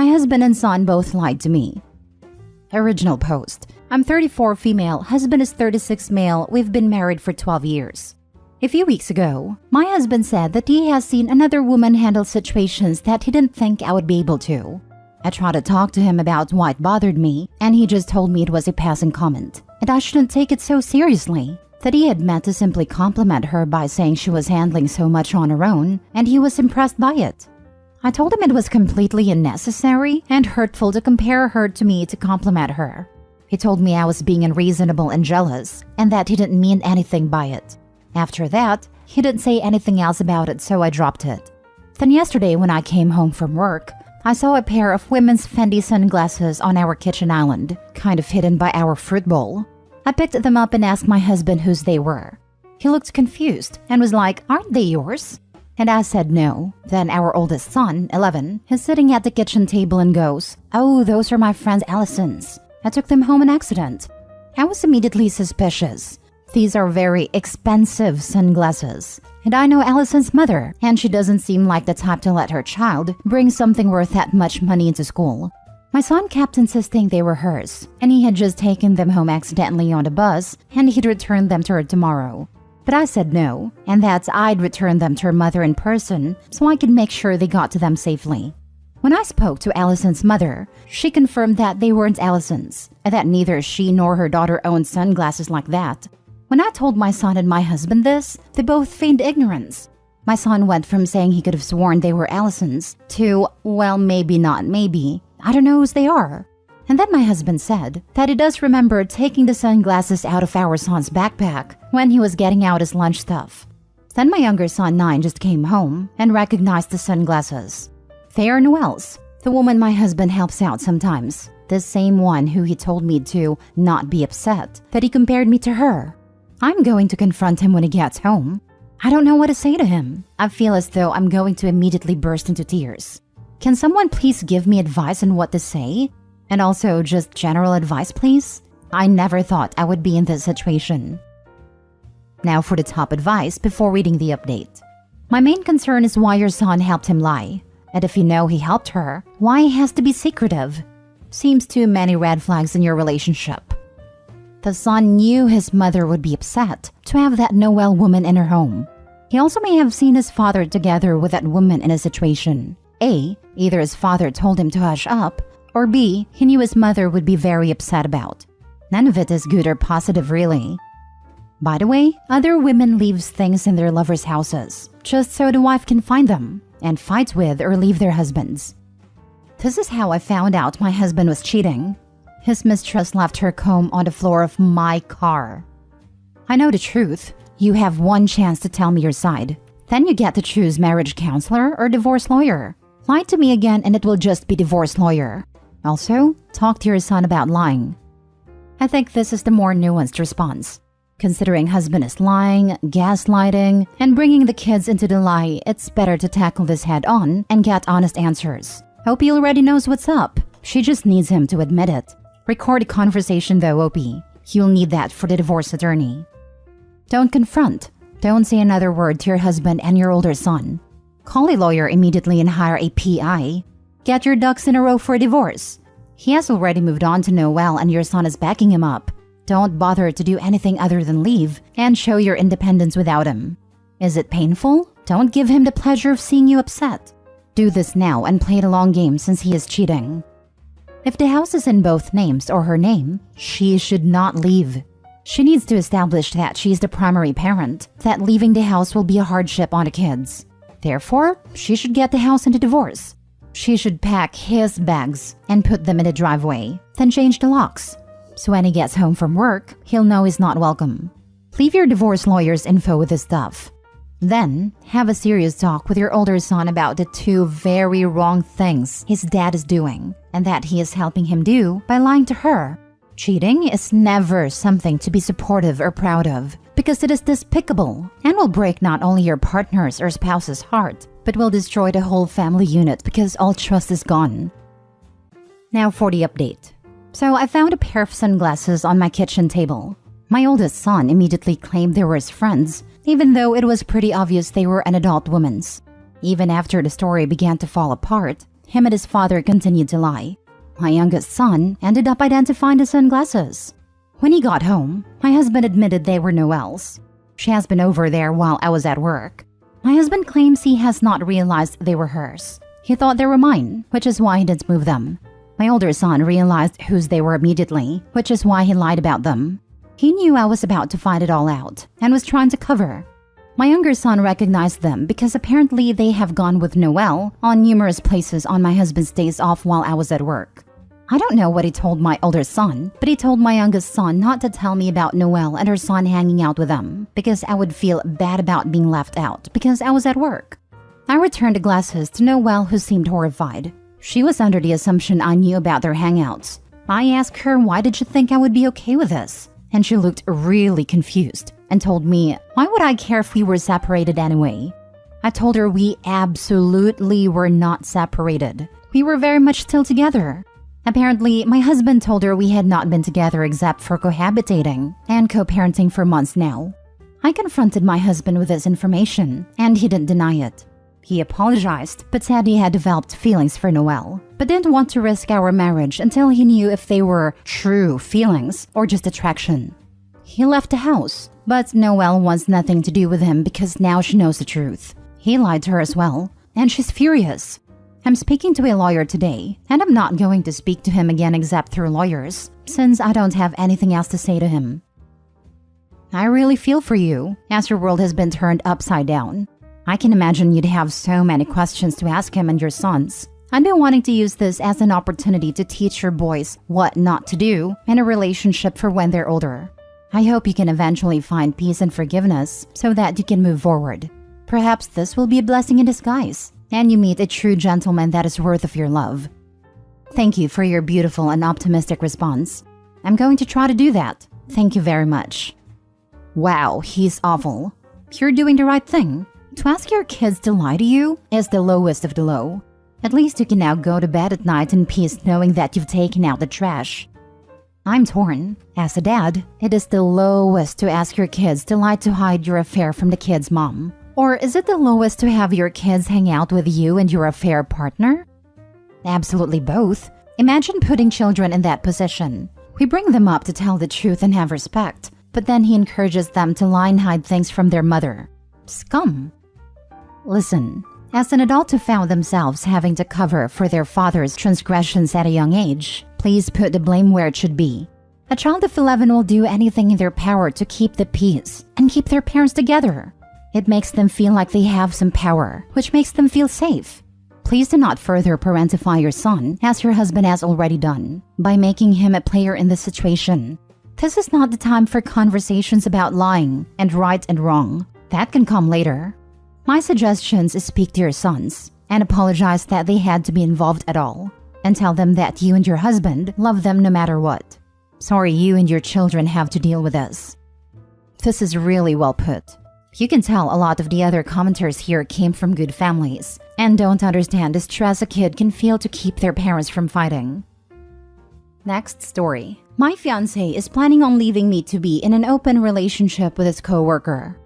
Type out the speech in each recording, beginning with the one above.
My husband and son both lied to me. Original post. I'm 34 female, husband is 36 male, we've been married for 12 years. A few weeks ago, my husband said that he has seen another woman handle situations that he didn't think I would be able to. I tried to talk to him about why it bothered me, and he just told me it was a passing comment, and I shouldn't take it so seriously. That he had meant to simply compliment her by saying she was handling so much on her own, and he was impressed by it. I told him it was completely unnecessary and hurtful to compare her to me to compliment her. He told me I was being unreasonable and jealous, and that he didn't mean anything by it. After that, he didn't say anything else about it, so I dropped it. Then yesterday when I came home from work, I saw a pair of women's Fendi sunglasses on our kitchen island, kind of hidden by our fruit bowl. I picked them up and asked my husband whose they were. He looked confused and was like, "Aren't they yours?" And I said no. Then our oldest son, 11, is sitting at the kitchen table and goes, "Oh, those are my friend Allison's. I took them home on accident." I was immediately suspicious. These are very expensive sunglasses. And I know Allison's mother, and she doesn't seem like the type to let her child bring something worth that much money into school. My son kept insisting they were hers, and he had just taken them home accidentally on the bus, and he'd return them to her tomorrow. But I said no, and that I'd return them to her mother in person so I could make sure they got to them safely. When I spoke to Allison's mother, she confirmed that they weren't Allison's, and that neither she nor her daughter owned sunglasses like that. When I told my son and my husband this, they both feigned ignorance. My son went from saying he could have sworn they were Allison's to, well, maybe not maybe. I don't know whose they are. And then my husband said that he does remember taking the sunglasses out of our son's backpack when he was getting out his lunch stuff. Then my younger son, 9, just came home and recognized the sunglasses. They are Noelle's, the woman my husband helps out sometimes. The same one who he told me to not be upset that he compared me to her. I'm going to confront him when he gets home. I don't know what to say to him. I feel as though I'm going to immediately burst into tears. Can someone please give me advice on what to say? And also just general advice, please? I never thought I would be in this situation. Now for the top advice before reading the update. My main concern is why your son helped him lie. And if you know he helped her, why he has to be secretive? Seems too many red flags in your relationship. The son knew his mother would be upset to have that Noelle woman in her home. He also may have seen his father together with that woman in a situation. A, either his father told him to hush up, or B, he knew his mother would be very upset about. None of it is good or positive, really. By the way, other women leave things in their lovers' houses, just so the wife can find them, and fight with or leave their husbands. This is how I found out my husband was cheating. His mistress left her comb on the floor of my car. I know the truth. You have one chance to tell me your side. Then you get to choose marriage counselor or divorce lawyer. Lie to me again and it will just be divorce lawyer. Also, talk to your son about lying. I think this is the more nuanced response. Considering husband is lying, gaslighting, and bringing the kids into the lie, it's better to tackle this head on and get honest answers. Hope he already knows what's up. She just needs him to admit it. Record a conversation though, OP. You'll need that for the divorce attorney. Don't confront. Don't say another word to your husband and your older son. Call a lawyer immediately and hire a PI. Get your ducks in a row for a divorce. He has already moved on to Noelle and your son is backing him up. Don't bother to do anything other than leave and show your independence without him. Is it painful? Don't give him the pleasure of seeing you upset. Do this now and play the long game since he is cheating. If the house is in both names or her name, she should not leave. She needs to establish that she is the primary parent, that leaving the house will be a hardship on the kids. Therefore, she should get the house into divorce. She should pack his bags and put them in the driveway, then change the locks. So when he gets home from work, he'll know he's not welcome. Leave your divorce lawyer's info with his stuff. Then, have a serious talk with your older son about the 2 very wrong things his dad is doing and that he is helping him do by lying to her. Cheating is never something to be supportive or proud of because it is despicable and will break not only your partner's or spouse's heart, but will destroy the whole family unit because all trust is gone. Now for the update. So I found a pair of sunglasses on my kitchen table. My oldest son immediately claimed they were his friends, even though it was pretty obvious they were an adult woman's. Even after the story began to fall apart, him and his father continued to lie. My youngest son ended up identifying the sunglasses. When he got home, my husband admitted they were Noelle's. She has been over there while I was at work. My husband claims he has not realized they were hers. He thought they were mine, which is why he didn't move them. My older son realized whose they were immediately, which is why he lied about them. He knew I was about to find it all out and was trying to cover. My younger son recognized them because apparently they have gone with Noelle on numerous places on my husband's days off while I was at work. I don't know what he told my older son, but he told my youngest son not to tell me about Noelle and her son hanging out with them because I would feel bad about being left out because I was at work. I returned the glasses to Noelle, who seemed horrified. She was under the assumption I knew about their hangouts. I asked her, why did you think I would be okay with this? And she looked really confused and told me, why would I care if we were separated anyway? I told her we absolutely were not separated. We were very much still together. Apparently, my husband told her we had not been together except for cohabitating and co-parenting for months now. I confronted my husband with this information, and he didn't deny it. He apologized, but said he had developed feelings for Noelle, but didn't want to risk our marriage until he knew if they were true feelings or just attraction. He left the house, but Noelle wants nothing to do with him because now she knows the truth. He lied to her as well, and she's furious. I'm speaking to a lawyer today, and I'm not going to speak to him again except through lawyers, since I don't have anything else to say to him. I really feel for you, as your world has been turned upside down. I can imagine you'd have so many questions to ask him and your sons. I've been wanting to use this as an opportunity to teach your boys what not to do in a relationship for when they're older. I hope you can eventually find peace and forgiveness so that you can move forward. Perhaps this will be a blessing in disguise, and you meet a true gentleman that is worth of your love. Thank you for your beautiful and optimistic response. I'm going to try to do that. Thank you very much. Wow, he's awful. You're doing the right thing. To ask your kids to lie to you is the lowest of the low. At least you can now go to bed at night in peace knowing that you've taken out the trash. I'm torn. As a dad, it is the lowest to ask your kids to lie to hide your affair from the kid's mom. Or is it the lowest to have your kids hang out with you and your affair partner? Absolutely both. Imagine putting children in that position. We bring them up to tell the truth and have respect, but then he encourages them to lie and hide things from their mother. Scum. Listen, as an adult who found themselves having to cover for their father's transgressions at a young age, please put the blame where it should be. A child of 11 will do anything in their power to keep the peace and keep their parents together. It makes them feel like they have some power, which makes them feel safe. Please do not further parentify your son, as your husband has already done, by making him a player in this situation. This is not the time for conversations about lying and right and wrong. That can come later. My suggestions is speak to your sons and apologize that they had to be involved at all, and tell them that you and your husband love them no matter what. Sorry you and your children have to deal with this. This is really well put. You can tell a lot of the other commenters here came from good families and don't understand the stress a kid can feel to keep their parents from fighting. Next story. My fiancé is planning on leaving me to be in an open relationship with his co-worker.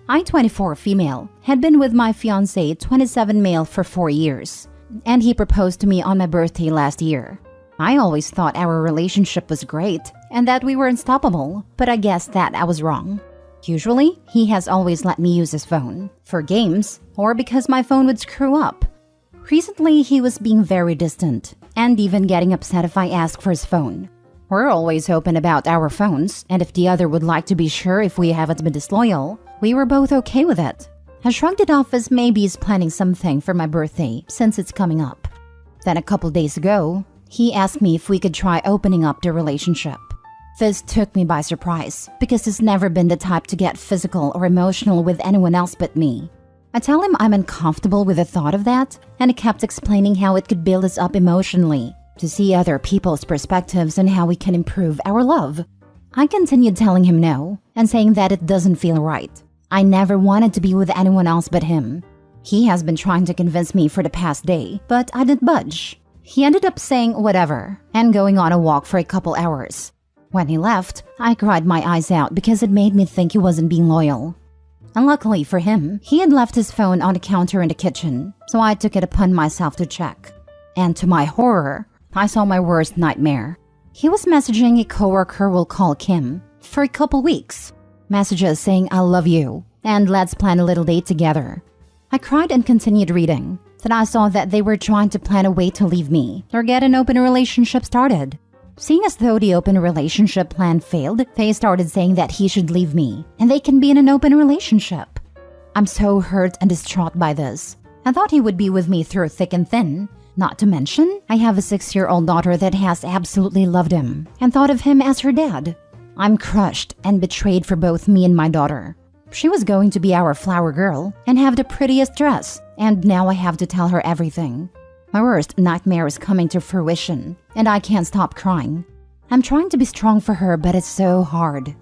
I, 24 female, had been with my fiancé, 27 male, for 4 years, and he proposed to me on my birthday last year. I always thought our relationship was great and that we were unstoppable, but I guess that I was wrong. Usually, he has always let me use his phone, for games, or because my phone would screw up. Recently, he was being very distant, and even getting upset if I ask for his phone. We're always open about our phones, and if the other would like to be sure if we haven't been disloyal, we were both okay with it. I shrugged it off as maybe he's planning something for my birthday since it's coming up. Then a couple days ago, he asked me if we could try opening up the relationship. This took me by surprise because he's never been the type to get physical or emotional with anyone else but me. I tell him I'm uncomfortable with the thought of that, and he kept explaining how it could build us up emotionally, to see other people's perspectives and how we can improve our love. I continued telling him no, and saying that it doesn't feel right. I never wanted to be with anyone else but him. He has been trying to convince me for the past day, but I didn't budge. He ended up saying whatever, and going on a walk for a couple hours. When he left, I cried my eyes out because it made me think he wasn't being loyal. Unluckily for him, he had left his phone on the counter in the kitchen, so I took it upon myself to check. And to my horror, I saw my worst nightmare. He was messaging a coworker we'll call Kim for a couple weeks. Messages saying I love you and let's plan a little date together. I cried and continued reading. Then I saw that they were trying to plan a way to leave me or get an open relationship started. Seeing as though the open relationship plan failed, they started saying that he should leave me and they can be in an open relationship. I'm so hurt and distraught by this. I thought he would be with me through thick and thin. Not to mention, I have a 6-year-old daughter that has absolutely loved him and thought of him as her dad. I'm crushed and betrayed for both me and my daughter. She was going to be our flower girl and have the prettiest dress, and now I have to tell her everything. My worst nightmare is coming to fruition, and I can't stop crying. I'm trying to be strong for her, but it's so hard.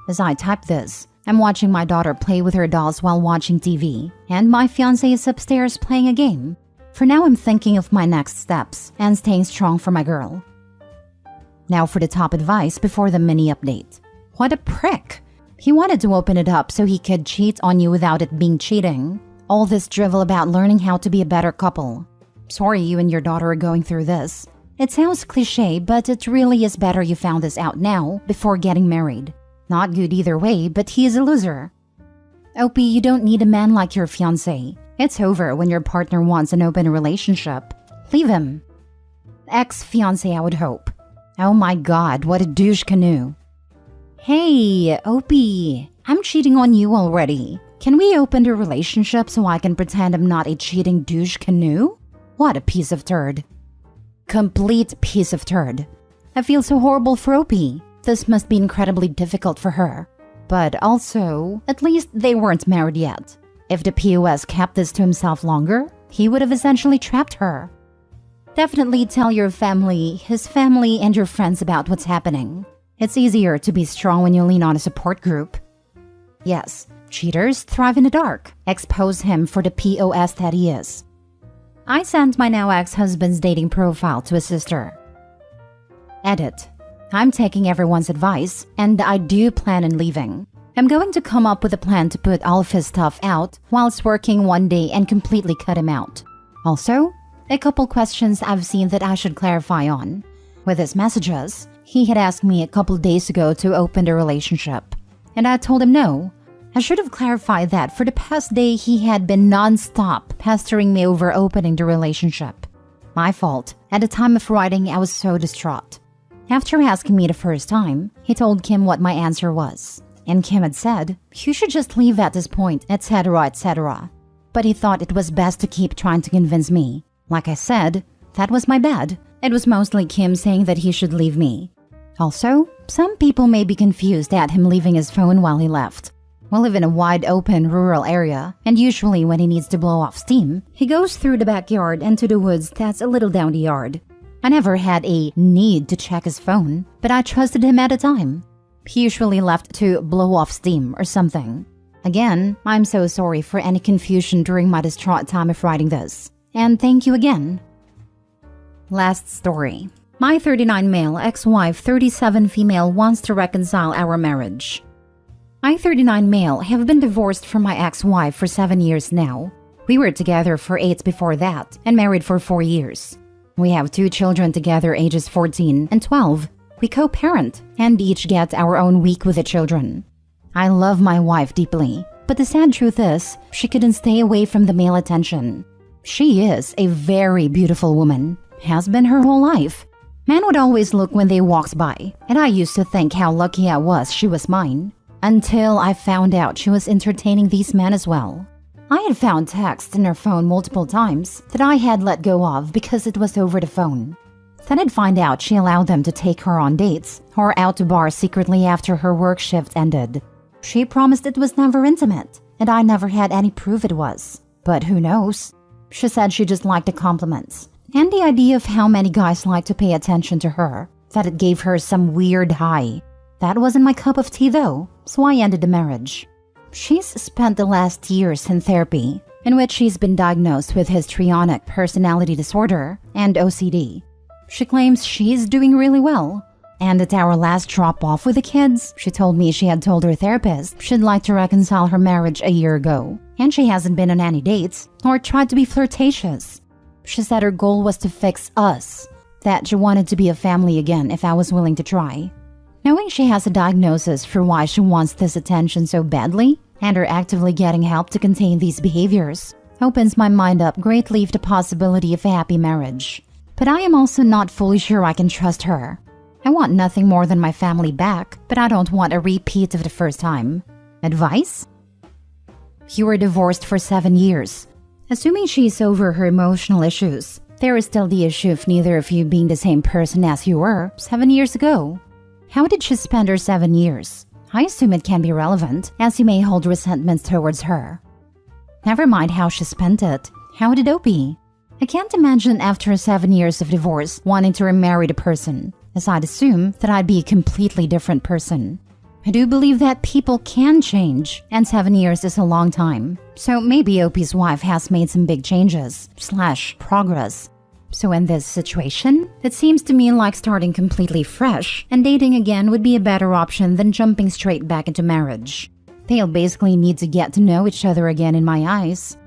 As I type this, I'm watching my daughter play with her dolls while watching TV, and my fiancé is upstairs playing a game. For now, I'm thinking of my next steps and staying strong for my girl. Now for the top advice before the mini update. What a prick! He wanted to open it up so he could cheat on you without it being cheating. All this drivel about learning how to be a better couple. Sorry you and your daughter are going through this. It sounds cliche, but it really is better you found this out now before getting married. Not good either way, but he is a loser. Opie, you don't need a man like your fiancé. It's over when your partner wants an open relationship. Leave him. Ex-fiancé, I would hope. Oh my god, what a douche canoe. Hey, Opie, I'm cheating on you already. Can we open the relationship so I can pretend I'm not a cheating douche canoe? What a piece of turd. Complete piece of turd. I feel so horrible for Opie. This must be incredibly difficult for her. But also, at least they weren't married yet. If the POS kept this to himself longer, he would have essentially trapped her. Definitely tell your family, his family, and your friends about what's happening. It's easier to be strong when you lean on a support group. Yes, cheaters thrive in the dark. Expose him for the POS that he is. I sent my now ex-husband's dating profile to his sister. Edit. I'm taking everyone's advice, and I do plan on leaving. I'm going to come up with a plan to put all of his stuff out whilst working one day and completely cut him out. Also, a couple questions I've seen that I should clarify on. With his messages, he had asked me a couple days ago to open the relationship, and I told him no. I should have clarified that for the past day he had been non-stop pestering me over opening the relationship. My fault. At the time of writing, I was so distraught. After asking me the first time, he told Kim what my answer was. And Kim had said, you should just leave at this point, etc., etc. But he thought it was best to keep trying to convince me. Like I said, that was my bad. It was mostly Kim saying that he should leave me. Also, some people may be confused at him leaving his phone while he left. We live in a wide open rural area, and usually when he needs to blow off steam, he goes through the backyard and to the woods that's a little down the yard. I never had a need to check his phone, but I trusted him at the time. He usually left to blow off steam or something. Again, I'm so sorry for any confusion during my distraught time of writing this. And thank you again. Last story. My 39 male ex-wife 37 female wants to reconcile our marriage. I 39 male have been divorced from my ex-wife for 7 years now. We were together for 8 before that and married for 4 years. We have 2 children together ages 14 and 12. We co-parent and each get our own week with the children. I love my wife deeply, but the sad truth is she couldn't stay away from the male attention. She is a very beautiful woman, has been her whole life. Men would always look when they walked by, and I used to think how lucky I was she was mine. Until I found out she was entertaining these men as well. I had found texts in her phone multiple times that I had let go of because it was over the phone. Then I'd find out she allowed them to take her on dates or out to bars secretly after her work shift ended. She promised it was never intimate, and I never had any proof it was. But who knows? She said she just liked the compliments and the idea of how many guys like to pay attention to her, that it gave her some weird high. That wasn't my cup of tea though, so I ended the marriage. She's spent the last years in therapy, in which she's been diagnosed with histrionic personality disorder and OCD. She claims she's doing really well. And at our last drop-off with the kids, she told me she had told her therapist she'd like to reconcile her marriage a year ago, and she hasn't been on any dates or tried to be flirtatious. She said her goal was to fix us, that she wanted to be a family again if I was willing to try. Knowing she has a diagnosis for why she wants this attention so badly, and her actively getting help to contain these behaviors, opens my mind up greatly to the possibility of a happy marriage. But I am also not fully sure I can trust her. I want nothing more than my family back, but I don't want a repeat of the first time. Advice? You were divorced for 7 years. Assuming she's over her emotional issues, there is still the issue of neither of you being the same person as you were 7 years ago. How did she spend her 7 years? I assume it can be relevant, as you may hold resentments towards her. Never mind how she spent it. How did Opie? I can't imagine after 7 years of divorce wanting to remarry the person, as I'd assume that I'd be a completely different person. I do believe that people can change, and 7 years is a long time. So maybe Opie's wife has made some big changes / progress. So in this situation, it seems to me like starting completely fresh and dating again would be a better option than jumping straight back into marriage. They'll basically need to get to know each other again in my eyes.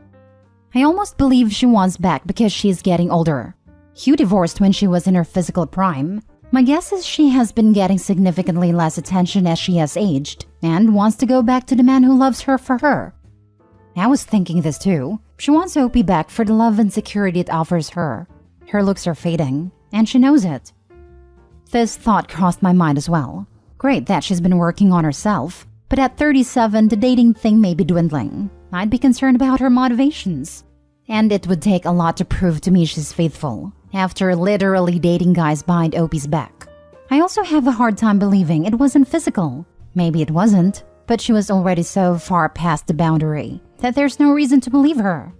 I almost believe she wants back because she's getting older. Hugh divorced when she was in her physical prime. My guess is she has been getting significantly less attention as she has aged and wants to go back to the man who loves her for her. I was thinking this too. She wants Opie back for the love and security it offers her. Her looks are fading, and she knows it. This thought crossed my mind as well. Great that she's been working on herself, but at 37, the dating thing may be dwindling. I'd be concerned about her motivations. And it would take a lot to prove to me she's faithful, after literally dating guys behind Opie's back. I also have a hard time believing it wasn't physical. Maybe it wasn't, but she was already so far past the boundary that there's no reason to believe her.